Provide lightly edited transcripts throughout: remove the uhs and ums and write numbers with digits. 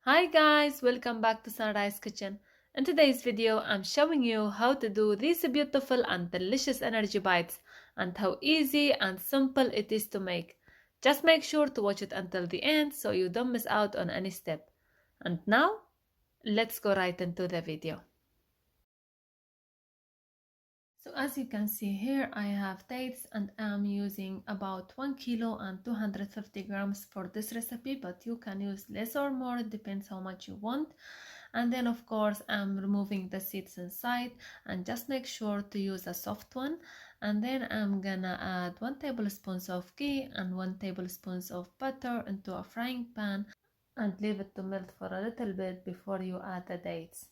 Hi guys, welcome back to Sunrise Kitchen. In today's video, I'm showing you how to do these beautiful and delicious energy bites and how easy and simple it is to make. Just make sure to watch it until the end so you don't miss out on any step. And now, let's go right into the video. So as you can see here, I have dates and I'm using about 1 kilo and 250 grams for this recipe, but you can use less or more, it depends how much you want. And then of course I'm removing the seeds inside, and just make sure to use a soft one. And then I'm gonna add 1 tablespoon of ghee and 1 tablespoon of butter into a frying pan and leave it to melt for a little bit before you add the dates.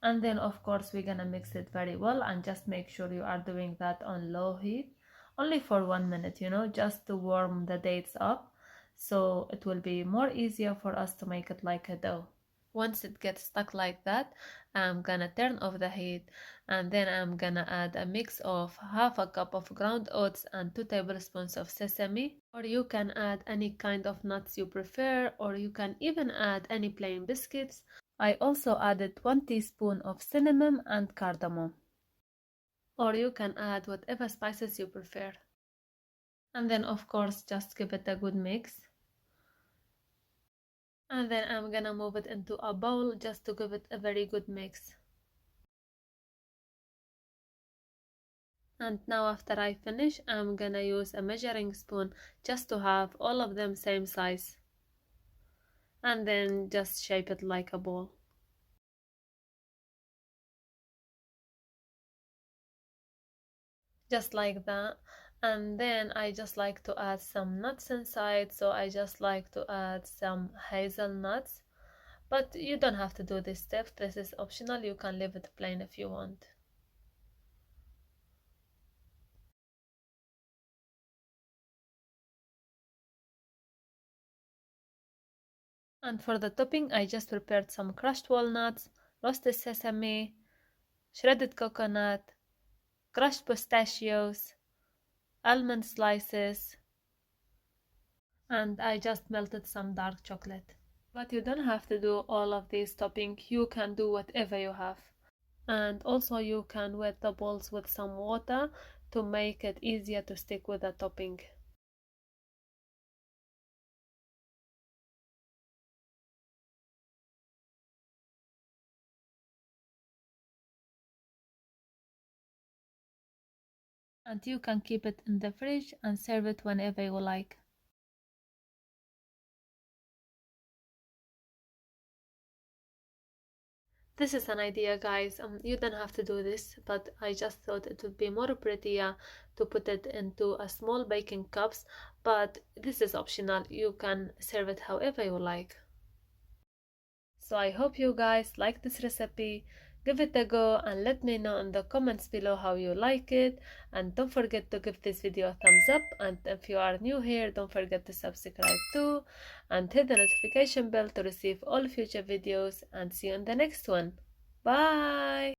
And then of course we're gonna mix it very well, and just make sure you are doing that on low heat only for 1 minute, just to warm the dates up, so it will be more easier for us to make it like a dough. Once it gets stuck like that, I'm gonna turn off the heat, and then I'm gonna add a mix of half a cup of ground oats and 2 tablespoons of sesame, or you can add any kind of nuts you prefer, or you can even add any plain biscuits. I also added 1 teaspoon of cinnamon and cardamom, or you can add whatever spices you prefer. And then of course just give it a good mix. And then I'm gonna move it into a bowl just to give it a very good mix. And now after I finish, I'm gonna use a measuring spoon just to have all of them same size. And then just shape it like a ball. Just like that. And then I just like to add some nuts inside, so I just like to add some hazelnuts, but you don't have to do this step, this is optional, you can leave it plain if you want. And for the topping, I just prepared some crushed walnuts, roasted sesame, shredded coconut, crushed pistachios, almond slices, and I just melted some dark chocolate. But you don't have to do all of these topping, you can do whatever you have. And also you can wet the balls with some water to make it easier to stick with the topping. And you can keep it in the fridge and serve it whenever you like. This is an idea, guys. You don't have to do this, but I just thought it would be more prettier to put it into a small baking cups, but this is optional. You can serve it however you like. So I hope you guys like this recipe. Give it a go and let me know in the comments below how you like it. And don't forget to give this video a thumbs up. And if you are new here, don't forget to subscribe too. And hit the notification bell to receive all future videos. And see you in the next one. Bye!